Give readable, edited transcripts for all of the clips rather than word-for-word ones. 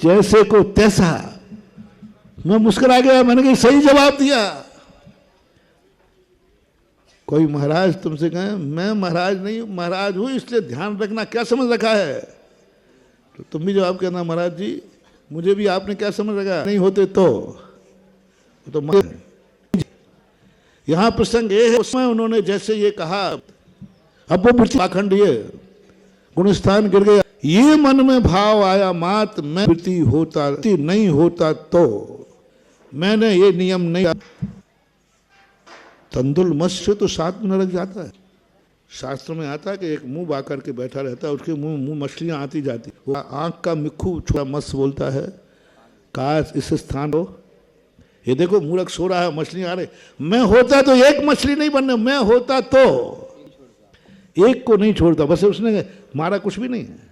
जैसे को तैसा। मैं मुस्कुरा गया, मैंने कहा सही जवाब दिया। कोई महाराज तुमसे कहे मैं महाराज नहीं हूं, महाराज हूं इसलिए ध्यान रखना, क्या समझ रखा है? तो तुम भी जवाब कहना महाराज जी मुझे भी आपने क्या समझ रखा, नहीं होते तो यहां प्रसंग ये है, उसमें उन्होंने जैसे ये कहा, अब वो पाखंड ये गुणस्थान गिर गया, ये मन में भाव आया मात मैं वृत्ति होता नहीं होता तो मैंने ये नियम नहीं। तंदुल मत्स्य तो साथ में नरक जाता है। शास्त्र में आता है कि एक मुंह बाकर के बैठा रहता है, उसके मुंह मछलियां आती जाती, वो आंख का मिक्खू छोटा मत्स्य बोलता है काश इस स्थान हो, ये देखो मूर्ख सो रहा है, मछलियां आ रही, मैं होता तो एक मछली नहीं बनने, मैं होता तो एक को नहीं छोड़ता। बस उसने मारा कुछ भी नहीं है,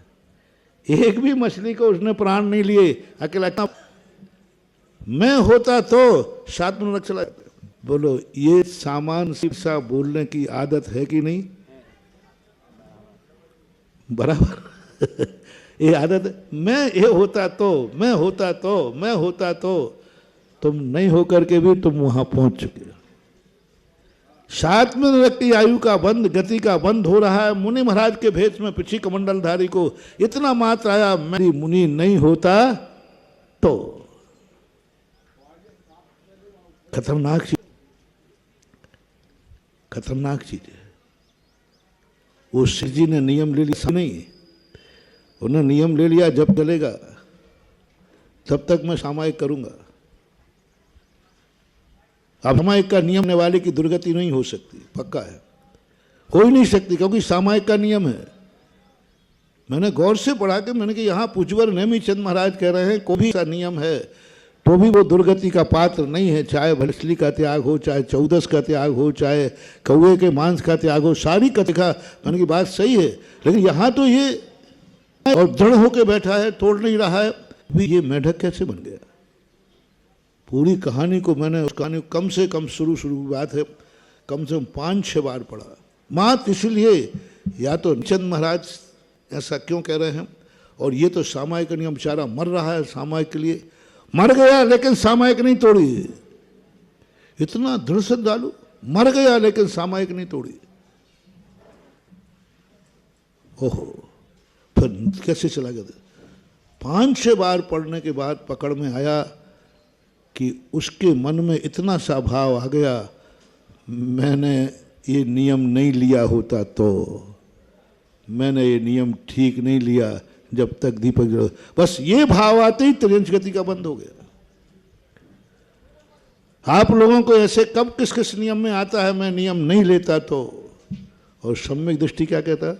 एक भी मछली को उसने प्राण नहीं लिए, अकेला मैं होता तो सात में चला जाता। बोलो ये सामान सा बोलने की आदत है कि नहीं? बराबर ये आदत है। मैं ये होता तो, मैं होता तो, मैं होता तो, तुम नहीं होकर के भी तुम वहां पहुंच चुके हो। सात में नरक की आयु का बंद, गति का बंद हो रहा है। मुनि महाराज के भेष में पिछी कमंडलधारी को इतना मात्र आया, मेरी मुनि नहीं होता तो। खतरनाक चीज, खतरनाक चीज है। वो शिव जी ने नियम ले लिया नहीं, उन्होंने नियम ले लिया जब चलेगा तब तक मैं सामायिक करूंगा। अब सामायिक का नियम होने वाले की दुर्गति नहीं हो सकती, पक्का है, हो ही नहीं सकती, क्योंकि सामायिक का नियम है। मैंने गौर से पढ़ा के मैंने कि यहाँ पुजवर नेमीचंद महाराज कह रहे हैं कोई भी सा नियम है तो भी वो दुर्गति का पात्र नहीं है, चाहे भलसली का त्याग हो, चाहे चौदस का त्याग हो, चाहे कौए के मांस का त्याग हो, सारी कथिका। मैंने की बात सही है, लेकिन यहाँ तो ये और दृढ़ होके बैठा है, तोड़ नहीं रहा है, ये मेढक कैसे बन गया? पूरी कहानी को मैंने, उस कहानी को कम से कम शुरू की बात है, कम से कम 5-6 बार पढ़ा। मात्र इसलिए या तो चंद महाराज ऐसा क्यों कह रहे हैं, और ये तो सामायिक नियम, बेचारा मर रहा है सामायिक के लिए, मर गया लेकिन सामायिक नहीं तोड़ी। इतना दृढ़ श्रद्धालु, मर गया लेकिन सामायिक नहीं तोड़ी। ओहो, फिर कैसे चला गया? 5-6 बार पढ़ने के बाद पकड़ में आया कि उसके मन में इतना सा भाव आ गया, मैंने ये नियम नहीं लिया होता तो, मैंने ये नियम ठीक नहीं लिया जब तक दीपक जल। बस ये भाव आते ही त्रियंश गति का बंद हो गया। आप लोगों को ऐसे कब किस किस नियम में आता है मैं नियम नहीं लेता तो, और सम्यक दृष्टि क्या कहता है?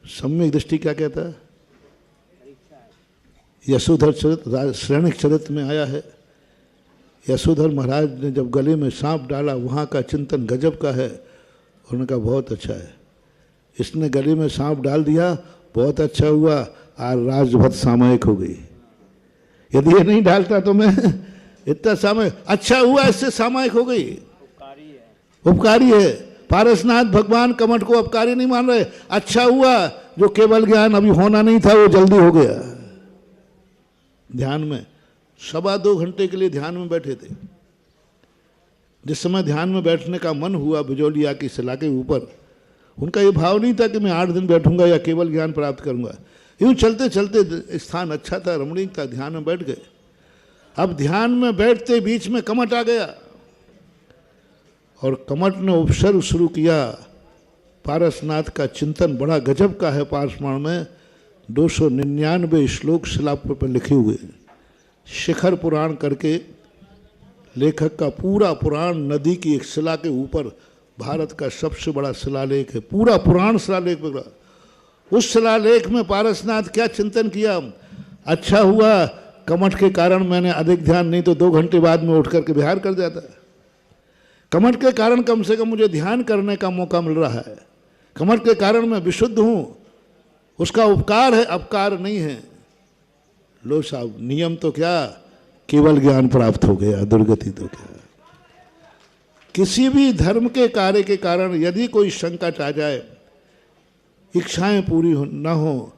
सम्यक दृष्टि क्या कहता है? यशोधर चरित, श्रेणिक चरित में आया है, यशोधर महाराज ने जब गले में सांप डाला, वहाँ का चिंतन गजब का है। उन्होंने कहा बहुत अच्छा है, इसने गले में सांप डाल दिया, बहुत अच्छा हुआ, आज राजभत सामायिक हो गई। यदि ये नहीं डालता तो मैं इतना सामायिक, अच्छा हुआ इससे सामायिक हो गई। उपकारी है। पारसनाथ भगवान कमठ को अपकारी नहीं मान रहे, अच्छा हुआ जो केवल ज्ञान अभी होना नहीं था वो जल्दी हो गया। ध्यान में 2.25 घंटे के लिए ध्यान में बैठे थे। जिस समय ध्यान में बैठने का मन हुआ बिजौलिया की शिला के ऊपर, उनका ये भाव नहीं था कि मैं 8 दिन बैठूंगा या केवल ज्ञान प्राप्त करूंगा। यूं चलते चलते स्थान अच्छा था, रमणीक था, ध्यान में बैठ गए। अब ध्यान में बैठते बीच में कमठ आ गया, और कमठ ने उपसर्ग शुरू किया। पारसनाथ का चिंतन बड़ा गजब का है। पारसमाण में 299 श्लोक शिला पर लिखे हुए। शिखर पुराण करके लेखक का पूरा पुराण नदी की एक शिला के ऊपर, भारत का सबसे बड़ा शिलालेख है, पूरा पुराण शिलालेख पकड़ा। उस शिलालेख में पारसनाथ क्या चिंतन किया, अच्छा हुआ कमठ के कारण मैंने अधिक ध्यान, नहीं तो 2 घंटे बाद में उठ करके विहार कर जाता। कमठ के कारण कम से कम मुझे ध्यान करने का मौका मिल रहा है। कमठ के कारण मैं विशुद्ध हूँ, उसका उपकार है, अपकार नहीं है। लो साहब, नियम तो क्या, केवल ज्ञान प्राप्त हो गया, दुर्गति तो क्या। किसी भी धर्म के कार्य के कारण यदि कोई संकट आ जाए, इच्छाएं पूरी न हो,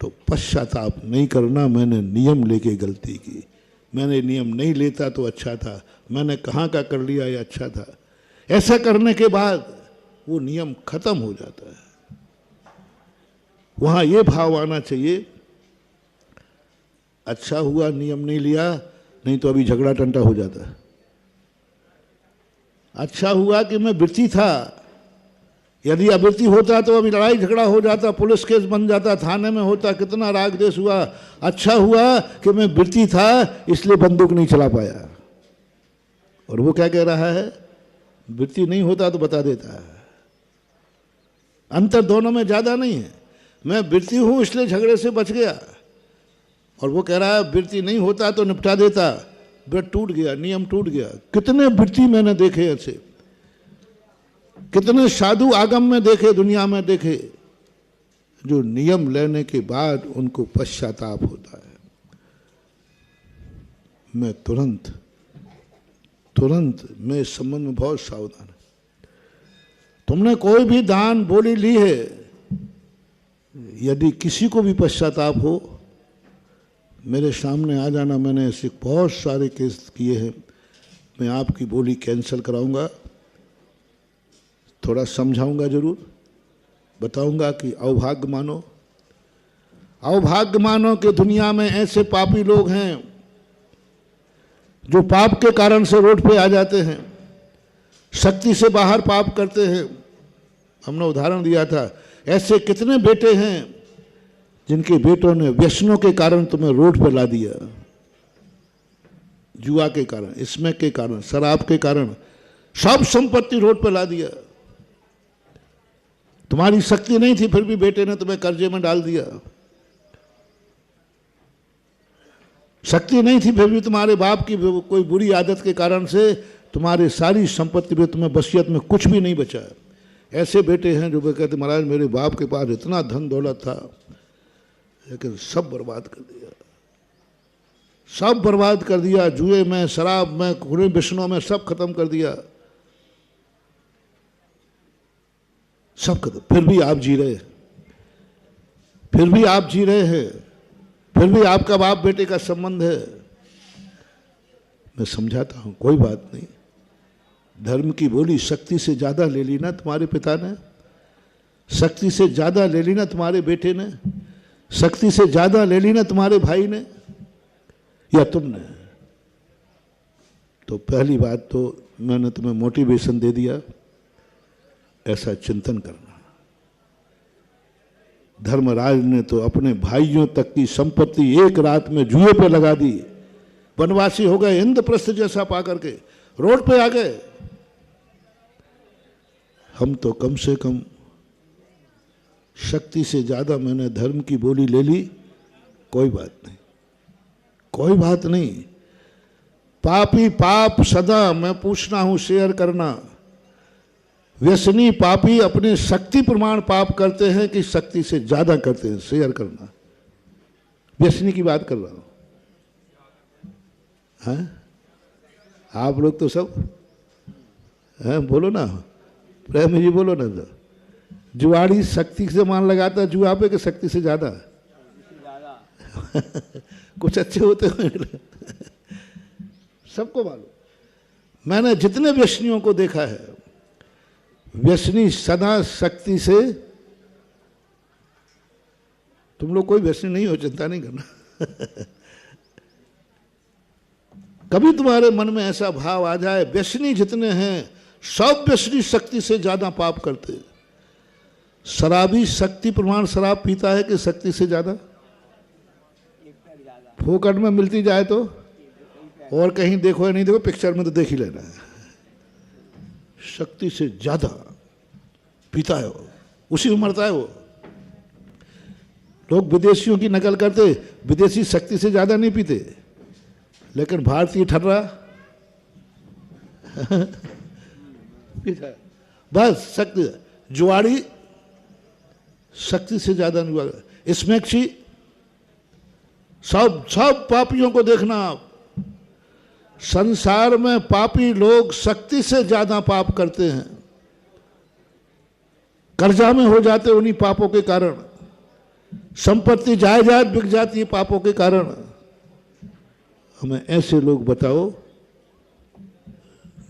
तो पश्चाताप नहीं करना, मैंने नियम लेके गलती की, मैंने नियम नहीं लेता तो अच्छा था, मैंने कहाँ का कर लिया ये अच्छा था। ऐसा करने के बाद वो नियम खत्म हो जाता है। वहाँ ये भाव आना चाहिए, अच्छा हुआ नियम नहीं लिया, नहीं तो अभी झगड़ा टंटा हो जाता। अच्छा हुआ कि मैं वृत्ति था, यदि अवृत्ति होता तो अभी लड़ाई झगड़ा हो जाता, पुलिस केस बन जाता, थाने में होता, कितना राग देश हुआ। अच्छा हुआ कि मैं वृत्ति था इसलिए बंदूक नहीं चला पाया। और वो क्या कह रहा है, वृत्ति नहीं होता तो बता देता है। अंतर दोनों में ज्यादा नहीं है। मैं वृत्ति हूं इसलिए झगड़े से बच गया, और वो कह रहा है वृत्ति नहीं होता तो निपटा देता। व्रत टूट गया, नियम टूट गया। कितने वृत्ति मैंने देखे ऐसे, कितने साधु आगम में देखे, दुनिया में देखे, जो नियम लेने के बाद उनको पश्चाताप होता है। मैं तुरंत मैं इस संबंध में बहुत सावधान है। तुमने कोई भी दान बोली ली है, यदि किसी को भी पश्चाताप हो, मेरे सामने आ जाना। मैंने ऐसे बहुत सारे केस किए हैं। मैं आपकी बोली कैंसिल कराऊंगा, थोड़ा समझाऊंगा जरूर, बताऊंगा कि अवभाग्य मानो, अवभाग्य मानो कि दुनिया में ऐसे पापी लोग हैं जो पाप के कारण से रोड पे आ जाते हैं, शक्ति से बाहर पाप करते हैं। हमने उदाहरण दिया था, ऐसे कितने बेटे हैं जिनके बेटों ने व्यसनों के कारण तुम्हें रोड पर ला दिया, जुआ के कारण, स्मैक के कारण, शराब के कारण, सब संपत्ति रोड पर ला दिया। तुम्हारी शक्ति नहीं थी, फिर भी बेटे ने तुम्हें कर्जे में डाल दिया। शक्ति नहीं थी, फिर भी तुम्हारे बाप की कोई बुरी आदत के कारण से तुम्हारी सारी संपत्ति में, तुम्हें वसीयत में कुछ भी नहीं बचा। ऐसे बेटे हैं जो वे कहते महाराज मेरे बाप के पास इतना धन दौलत था, लेकिन सब बर्बाद कर दिया, सब बर्बाद कर दिया, जुए में, शराब में, खुले विष्णु में, सब खत्म कर दिया, सब खत्म। फिर भी आप जी रहे, फिर भी आप जी रहे हैं, फिर भी आपका बाप बेटे का संबंध है। मैं समझाता हूं, कोई बात नहीं। धर्म की बोली शक्ति से ज्यादा ले ली ना तुम्हारे पिता ने, शक्ति से ज्यादा ले ली ना तुम्हारे बेटे ने, शक्ति से ज्यादा ले ली ना तुम्हारे भाई ने या तुमने। तो पहली बात तो मैंने तुम्हें मोटिवेशन दे दिया, ऐसा चिंतन करना। धर्मराज ने तो अपने भाइयों तक की संपत्ति एक रात में जुए पे लगा दी, वनवासी हो गए, इंद्रप्रस्थ जैसा पा करके रोड पे आ गए। हम तो कम से कम शक्ति से ज्यादा मैंने धर्म की बोली ले ली, कोई बात नहीं, कोई बात नहीं। पापी पाप सदा, मैं पूछना हूं, शेयर करना। व्यसनी पापी अपने शक्ति प्रमाण पाप करते हैं कि शक्ति से ज्यादा करते हैं, शेयर करना। व्यसनी की बात कर रहा हूं, हैं? आप लोग तो सब हैं, बोलो ना, प्रेम जी बोलो ना। तो जुआड़ी शक्ति से मान लगाता है जुआ पे कि शक्ति से ज्यादा? कुछ अच्छे होते हैं सबको मालूम। मैंने जितने व्यसनियों को देखा है, व्यसनी सदा शक्ति से, तुम लोग कोई व्यसनी नहीं हो, चिंता नहीं करना कभी तुम्हारे मन में ऐसा भाव आ जाए, व्यसनी जितने हैं सब व्यसनी शक्ति से ज्यादा पाप करते हैं। शराबी शक्ति प्रमाण शराब पीता है कि शक्ति से ज्यादा? फोकट में मिलती जाए तो, और कहीं देखो या नहीं देखो, पिक्चर में तो देख ही लेना है, शक्ति से ज्यादा पीता है वो, उसी में मरता है वो। लोग विदेशियों की नकल करते, विदेशी शक्ति से ज्यादा नहीं पीते, लेकिन भारतीय ठर्रा पीता है बस। शक्ति, जुआड़ी शक्ति से ज्यादा नहीं। इसमें सब पापियों को देखना आप, संसार में पापी लोग शक्ति से ज्यादा पाप करते हैं, कर्जा में हो जाते उन्हीं पापों के कारण। संपत्ति जायदाद बिक जाती है पापों के कारण। हमें ऐसे लोग बताओ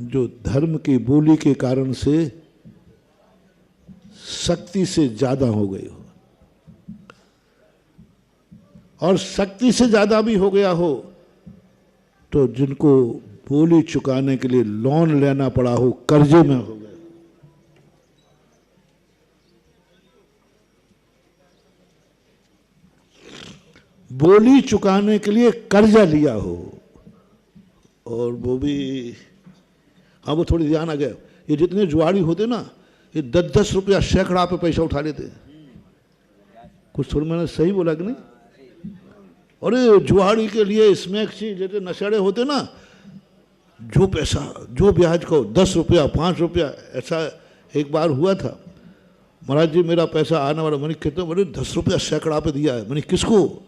जो धर्म की बोली के कारण से शक्ति से ज्यादा हो गए हो, और शक्ति से ज्यादा भी हो गया हो तो जिनको बोली चुकाने के लिए लोन लेना पड़ा हो, कर्जे में हो गए। बोली चुकाने के लिए कर्जा लिया हो, और वो भी, हाँ वो थोड़ी ध्यान आ गया, ये जितने जुआरी होते ना, ये 10-10 रुपया सैकड़ा पे पैसा उठा लेते। कुछ थोड़ी मैंने सही बोला कि नहीं? अरे जुआरी के लिए स्मैक्सी जैसे नशेड़े होते ना, जो पैसा, जो ब्याज को 10 रुपया 5 रुपया, ऐसा एक बार हुआ था। महाराज जी मेरा पैसा आने वाला, मैंने कितने, मैंने 10 रुपया सैकड़ा पे दिया है। मैंने किसको?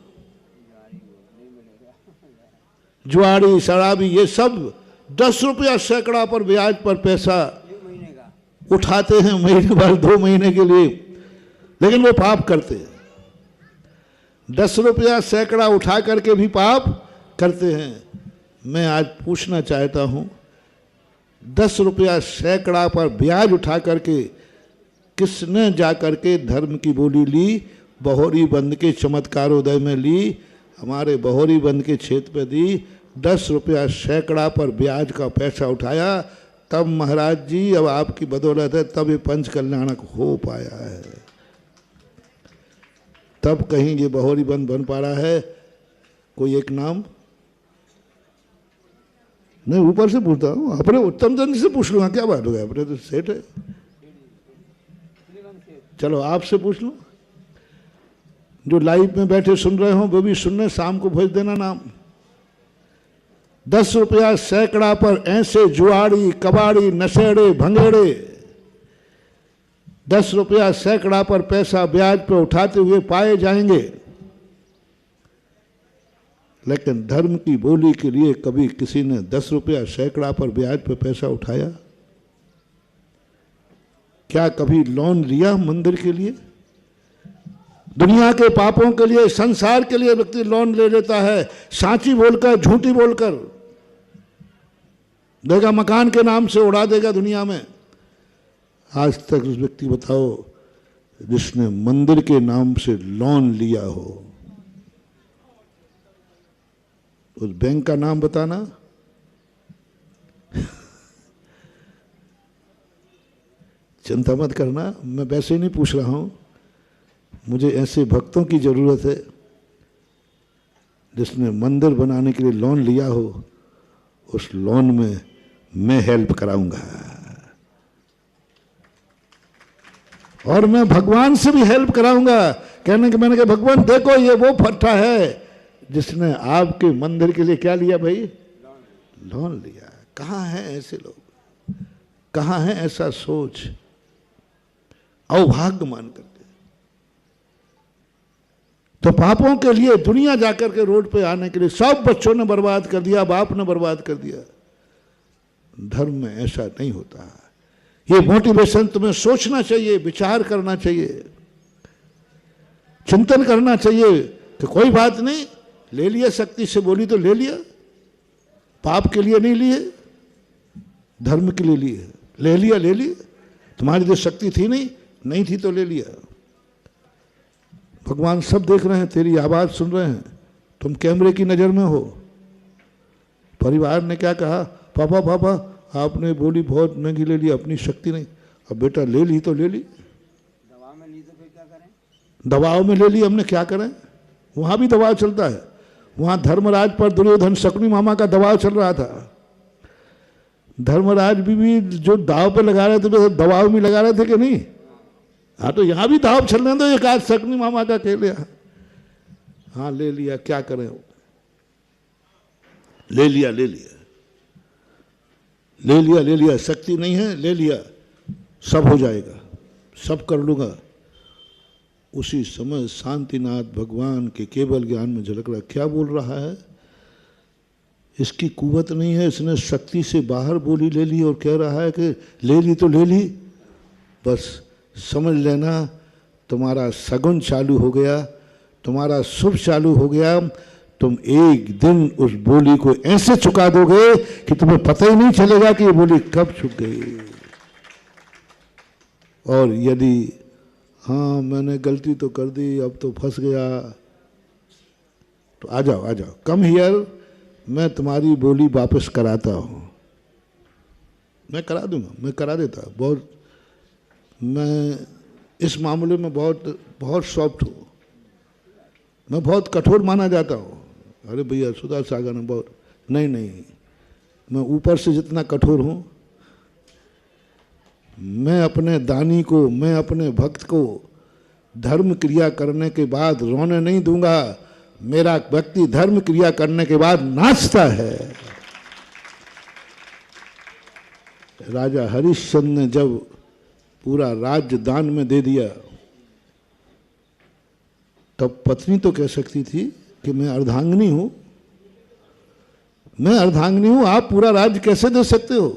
जुआरी शराबी ये सब 10 रुपया सैकड़ा पर ब्याज पर पैसा उठाते हैं महीने भर 2 महीने के लिए, लेकिन वो पाप करते हैं। 10 रुपया सैकड़ा उठा करके भी पाप करते हैं। मैं आज पूछना चाहता हूं, 10 रुपया सैकड़ा पर ब्याज उठा करके किसने जा करके धर्म की बोली ली? बहोरी बंद के चमत्कारोदय में ली, हमारे बहोरी बंद के क्षेत्र पे दी। 10 रुपया सैकड़ा पर ब्याज का पैसा उठाया, तब महाराज जी अब आपकी बदौलत है, तब ये पंच कल्याणक हो पाया है। तब कहीं ये बहोरी बंद बन पा रहा है। कोई एक नाम नहीं, ऊपर से पूछता हूँ, अपने उत्तम चंद से पूछ लूँगा, क्या बात हो गया, अपने तो सेठ है। चलो आपसे पूछ लो, जो लाइव में बैठे सुन रहे हो वो भी सुनने, शाम को भेज देना नाम। 10 रुपया सैकड़ा पर ऐसे जुआड़ी कबाड़ी नशेड़े भंगेड़े 10 रुपया सैकड़ा पर पैसा ब्याज पर उठाते हुए पाए जाएंगे, लेकिन धर्म की बोली के लिए कभी किसी ने 10 रुपया सैकड़ा पर ब्याज पर पैसा उठाया? क्या कभी लोन लिया मंदिर के लिए? दुनिया के पापों के लिए, संसार के लिए व्यक्ति लोन ले लेता है, सांची बोलकर, झूठी बोलकर देगा, मकान के नाम से उड़ा देगा दुनिया में। आज तक उस व्यक्ति बताओ जिसने मंदिर के नाम से लोन लिया हो, उस बैंक का नाम बताना। चिंता मत करना, मैं वैसे ही नहीं पूछ रहा हूं, मुझे ऐसे भक्तों की जरूरत है जिसने मंदिर बनाने के लिए लोन लिया हो, उस लोन में मैं हेल्प कराऊंगा, और मैं भगवान से भी हेल्प कराऊंगा। कहने के मैंने कहा भगवान देखो ये वो फट्टा है जिसने आपके मंदिर के लिए क्या लिया भाई? लोन लिया। कहाँ है ऐसे लोग? कहाँ है ऐसा सोच? अवभाग्य मान करके तो पापों के लिए दुनिया जाकर के रोड पे आने के लिए सब बच्चों ने बर्बाद कर दिया, बाप ने बर्बाद कर दिया। धर्म में ऐसा नहीं होता। ये मोटिवेशन तुम्हें सोचना चाहिए, विचार करना चाहिए, चिंतन करना चाहिए कि कोई बात नहीं, ले लिया शक्ति से बोली तो ले लिया, पाप के लिए नहीं लिए, धर्म के लिए लिए, ले लिया ले लिया। तुम्हारी जो शक्ति थी नहीं थी तो ले लिया। भगवान सब देख रहे हैं, तेरी आवाज सुन रहे हैं, तुम कैमरे की नजर में हो। परिवार ने क्या कहा? पापा पापा आपने बोली बहुत महंगी ले ली, अपनी शक्ति नहीं। अब बेटा ले ली तो ले ली, दबाव में ली तो फिर क्या करें? दबाव में ले ली हमने, क्या करें? वहां भी दबाव चलता है। वहां धर्मराज पर दुर्योधन शकुनी मामा का दबाव चल रहा था। धर्मराज भी जो दाव पे लगा रहे थे तो दबाव में लगा रहे थे कि नहीं? हाँ, तो यहां भी दाव चल रहे हैं, तो एक आज शकुनी मामा का कह लिया, हाँ ले लिया, क्या करें? ले लिया ले लिया ले लिया ले लिया, शक्ति नहीं है, ले लिया, सब हो जाएगा, सब कर लूंगा। उसी समय शांतिनाथ भगवान के केवल ज्ञान में झलक रहा, क्या बोल रहा है? इसकी कुवत नहीं है, इसने शक्ति से बाहर बोली ले ली और कह रहा है कि ले ली तो ले ली। बस समझ लेना तुम्हारा सगुन चालू हो गया, तुम्हारा शुभ चालू हो गया, तुम एक दिन उस बोली को ऐसे चुका दोगे कि तुम्हें पता ही नहीं चलेगा कि ये बोली कब चुक गई। और यदि हाँ मैंने गलती तो कर दी, अब तो फंस गया, तो आ जाओ कम हियर, मैं तुम्हारी बोली वापस कराता हूँ। मैं करा दूंगा, मैं करा देता। बहुत मैं इस मामले में बहुत सॉफ्ट हूँ, मैं बहुत कठोर माना जाता हूँ। अरे भैया सुधा सागर में बहुत नहीं, मैं ऊपर से जितना कठोर हूँ, मैं अपने दानी को, मैं अपने भक्त को धर्म क्रिया करने के बाद रोने नहीं दूंगा। मेरा व्यक्ति धर्म क्रिया करने के बाद नाचता है। राजा हरिश्चंद्र ने जब पूरा राज्य दान में दे दिया, तब पत्नी तो कह सकती थी कि मैं अर्धांगिनी हूं, मैं अर्धांगिनी हूं, आप पूरा राज्य कैसे दे सकते हो?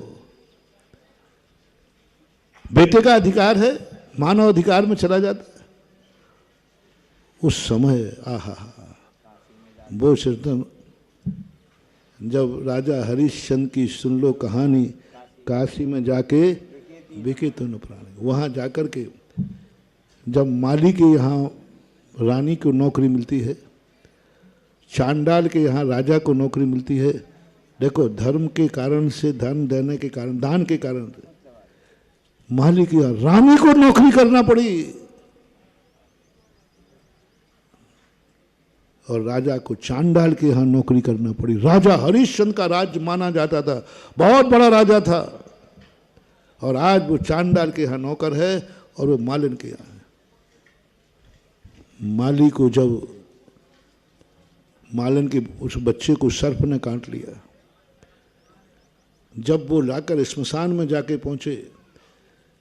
बेटे का अधिकार है, मानव अधिकार में चला जाता है। उस समय आहा वो सिस्टम, जब राजा हरिश्चंद्र की सुन लो कहानी, काशी में जाके बिके तो न प्राण, वहाँ जाकर के जब माली के यहाँ रानी को नौकरी मिलती है, चांडाल के यहाँ राजा को नौकरी मिलती है। देखो धर्म के कारण से, धन देने के कारण, दान के कारण माली की यहाँ रानी को नौकरी करना पड़ी और राजा को चांडाल के यहाँ नौकरी करना पड़ी। राजा हरिश्चंद्र का राज्य माना जाता था, बहुत बड़ा राजा था, और आज वो चांडाल के यहाँ नौकर है और वो मालिन के यहाँ है। माली को जब मालिन के उस बच्चे को सर्प ने काट लिया, जब वो लाकर स्मशान में जाके पहुंचे,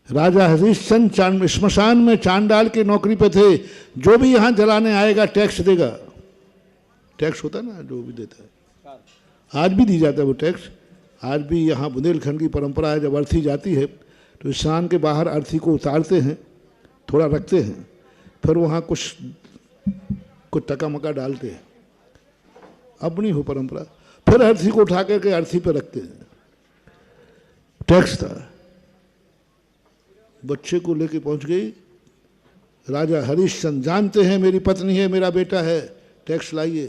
राजा हरिश्चंद्र स्मशान में चांडाल की नौकरी पे थे। जो भी यहाँ जलाने आएगा टैक्स देगा, टैक्स होता ना जो भी देता है, आज भी दी जाता है वो टैक्स। आज भी यहाँ बुंदेलखंड की परंपरा है, जब अर्थी जाती है तो स्नान के बाहर अर्थी को उतारते हैं, थोड़ा रखते हैं, फिर वहाँ कुछ टका मका डालते हैं, अपनी हो परंपरा, फिर अर्थी को उठा करके अर्थी पे रखते हैं। टैक्स था। बच्चे को लेके पहुंच गई, राजा हरिश्चंद्र जानते हैं मेरी पत्नी है, मेरा बेटा है, टैक्स लाइए।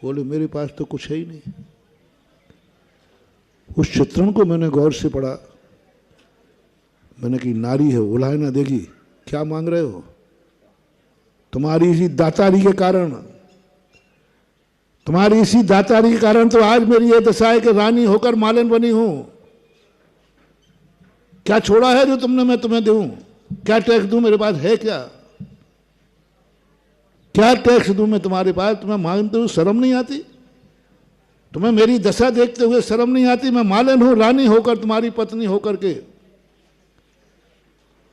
बोले मेरे पास तो कुछ है ही नहीं। उस चित्रण को मैंने गौर से पढ़ा, मैंने कही नारी है, उलाय ना देगी, क्या मांग रहे हो? तुम्हारी इसी दातारी के कारण, तुम्हारी इसी दातारी के कारण तो आज मेरी यह दशा है कि रानी होकर मालिन बनी हूं। क्या छोड़ा है जो तुमने मैं तुम्हें दूं? क्या टैक्स दूं? मेरे पास है क्या? क्या टैक्स दूं मैं तुम्हारे पास? तुम्हें मांगते हुए शर्म नहीं आती? तुम्हें मेरी दशा देखते हुए शर्म नहीं आती? मैं मालिन हूं, रानी होकर, तुम्हारी पत्नी होकर के।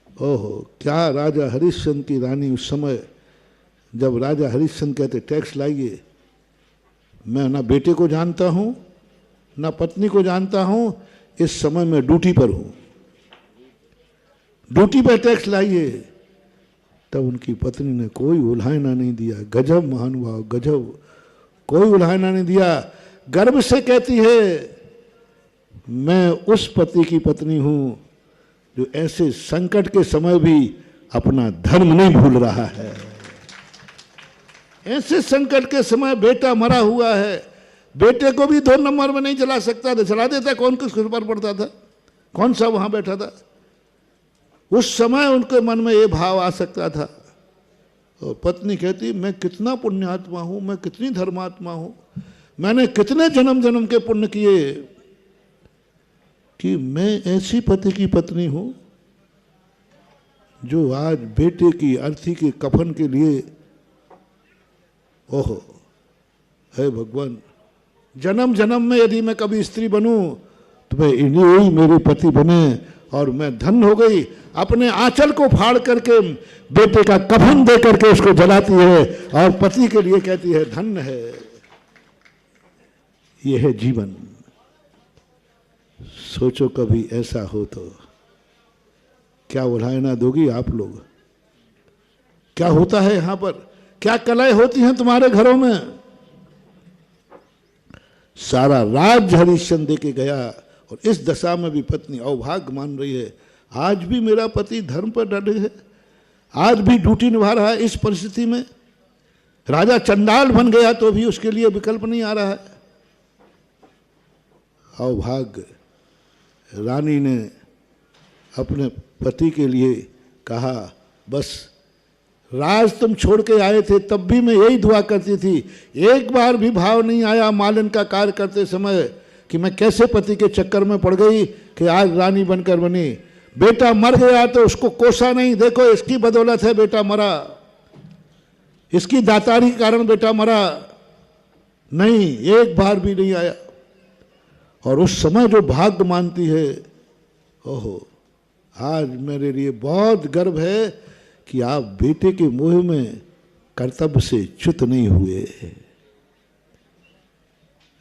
ओहो, क्या राजा हरिश्चंद्र की रानी उस समय, जब राजा हरिश्चंद्र कहते टैक्स लाइए, मैं ना बेटे को जानता हूं ना पत्नी को जानता हूं, इस समय मैं ड्यूटी पर हूं, ड्यूटी पर टैक्स लाइए। तब उनकी पत्नी ने कोई उल्हायना नहीं दिया। गजब महानुभाव, गजब, कोई उल्हायना नहीं दिया। गर्व से कहती है मैं उस पति की पत्नी हूं जो ऐसे संकट के समय भी अपना धर्म नहीं भूल रहा है। ऐसे संकट के समय बेटा मरा हुआ है, बेटे को भी 2 नंबर में नहीं जला सकता था, जला देता। कौन किस पर पड़ता था? कौन सा वहां बैठा था? उस समय उनके मन में ये भाव आ सकता था। और पत्नी कहती मैं कितना पुण्यात्मा हूं, मैं कितनी धर्मात्मा हूं, मैंने कितने जन्म जन्म के पुण्य किए कि मैं ऐसी पति की पत्नी हूं जो आज बेटे की अर्थी के कफन के लिए, ओहो हे भगवान, जन्म जन्म में यदि मैं कभी स्त्री बनूं तो मैं इन्हीं मेरे पति बने और मैं धन हो गई। अपने आंचल को फाड़ करके बेटे का कफन दे करके उसको जलाती है और पति के लिए कहती है धन्य है। यह है जीवन। सोचो कभी ऐसा हो तो क्या उल्हायना दोगी आप लोग? क्या होता है यहां पर? क्या कलह होती हैं तुम्हारे घरों में। सारा राज्य हरिश्चंद्र दे के गया और इस दशा में भी पत्नी अवभाग्य मान रही है। आज भी मेरा पति धर्म पर डटे है, आज भी ड्यूटी निभा रहा है। इस परिस्थिति में राजा चंडाल बन गया तो भी उसके लिए विकल्प नहीं आ रहा है। अवभाग्य। रानी ने अपने पति के लिए कहा, बस राज तुम छोड़ के आए थे तब भी मैं यही दुआ करती थी, एक बार भी भाव नहीं आया मालिन का कार्य करते समय कि मैं कैसे पति के चक्कर में पड़ गई कि आज रानी बनकर बनी। बेटा मर गया तो उसको कोसा नहीं, देखो इसकी बदौलत है बेटा मरा, इसकी दातारी के कारण बेटा मरा, नहीं एक बार भी नहीं आया। और उस समय जो भाग्य मानती है, ओहो आज मेरे लिए बहुत गर्व है कि आप बेटे के मोह में कर्तव्य से च्युत नहीं हुए।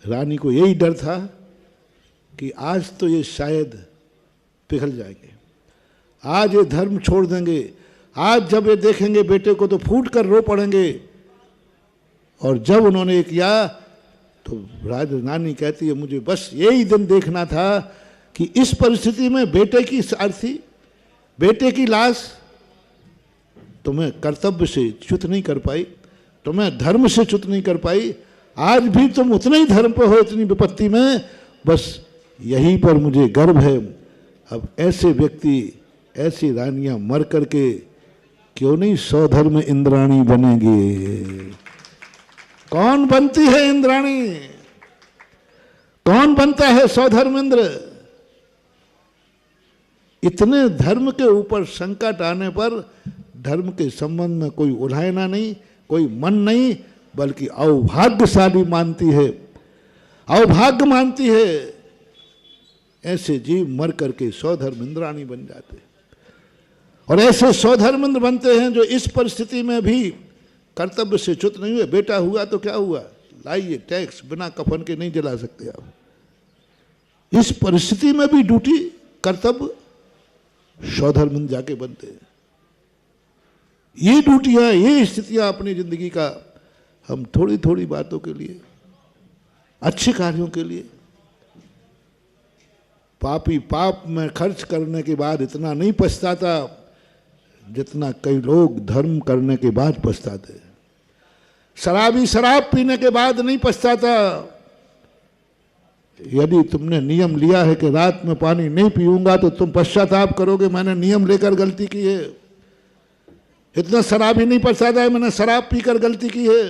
रानी को यही डर था कि आज तो ये शायद पिघल जाएंगे, आज ये धर्म छोड़ देंगे, आज जब ये देखेंगे बेटे को तो फूट कर रो पड़ेंगे। और जब उन्होंने किया तो रानी कहती है, मुझे बस यही दिन देखना था कि इस परिस्थिति में बेटे की सारथी, बेटे की लाश तुम्हें कर्तव्य से च्युत नहीं कर पाई, तुम्हें धर्म से च्युत नहीं कर पाई, आज भी तुम उतने ही धर्म पर हो इतनी विपत्ति में, बस यही पर मुझे गर्व है। अब ऐसे व्यक्ति, ऐसी रानियां मर करके क्यों नहीं स्वधर्म इंद्राणी बनेंगे। कौन बनती है इंद्राणी, कौन बनता है स्वधर्म इंद्र। इतने धर्म के ऊपर संकट आने पर धर्म के संबंध में कोई उलाहना नहीं, कोई मन नहीं, बल्कि अवभाग्यशाली मानती है, अवभाग्य मानती है। ऐसे जीव मर करके स्वधर्म इंद्राणी बन जाते। और ऐसे स्वधर्म इंद्र बनते हैं जो इस परिस्थिति में भी कर्तव्य से च्युत नहीं हुए। बेटा हुआ तो क्या हुआ, लाइए टैक्स, बिना कफन के नहीं जला सकते आप। इस परिस्थिति में भी ड्यूटी कर्तव्य स्वधर्म इंद्र जाके बनते हैं। ये ड्यूटियां, ये स्थितियां अपनी जिंदगी का हम थोड़ी थोड़ी बातों के लिए, अच्छे कार्यों के लिए, पापी पाप में खर्च करने के बाद इतना नहीं पछताता जितना कई लोग धर्म करने के बाद पछताते। शराबी शराब पीने के बाद नहीं पछताता। यदि तुमने नियम लिया है कि रात में पानी नहीं पीऊंगा तो तुम पश्चाताप करोगे, मैंने नियम लेकर गलती की है। इतना शराबी नहीं पछताता है मैंने शराब पीकर गलती की है।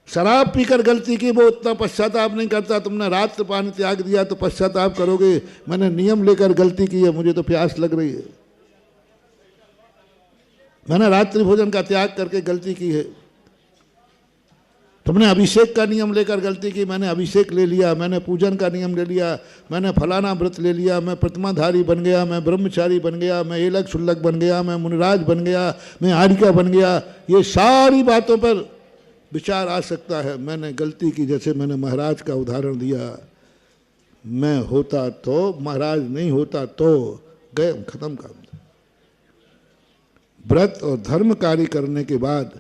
शराब पीकर गलती की वो उतना पश्चाताप नहीं करता। तुमने रात में पानी त्याग दिया तो पश्चाताप करोगे, मैंने नियम लेकर गलती की है, मुझे तो प्यास लग रही है, मैंने रात्रि भोजन का त्याग करके गलती की है। तुमने अभिषेक का नियम लेकर गलती की, मैंने अभिषेक ले लिया, मैंने पूजन का नियम ले लिया, मैंने फलाना व्रत ले लिया, मैं प्रतिमाधारी बन गया, मैं ब्रह्मचारी बन गया, मैं एलक शुल्लक बन गया, मैं मुनिराज बन गया, मैं आरिका बन गया। ये सारी बातों पर विचार आ सकता है। मैंने गलती की, जैसे मैंने महाराज का उदाहरण दिया, मैं होता तो, महाराज नहीं होता तो, गए खत्म काम। व्रत और धर्म कार्य करने के बाद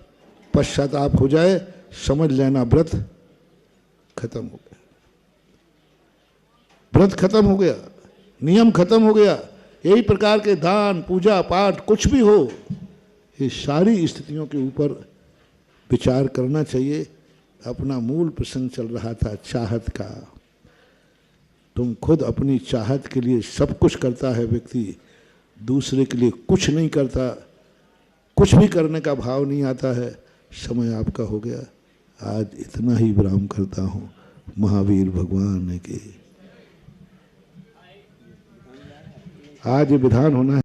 पश्चाताप हो जाए, समझ लेना व्रत खत्म हो गया, व्रत खत्म हो गया, नियम खत्म हो गया। यही प्रकार के दान पूजा पाठ कुछ भी हो, ये सारी स्थितियों के ऊपर विचार करना चाहिए। अपना मूल प्रसंग चल रहा था चाहत का। तुम खुद अपनी चाहत के लिए सब कुछ करता है व्यक्ति, दूसरे के लिए कुछ नहीं करता, कुछ भी करने का भाव नहीं आता है। समय आपका हो गया, आज इतना ही विराम करता हूँ। महावीर भगवान के आज ये विधान होना है।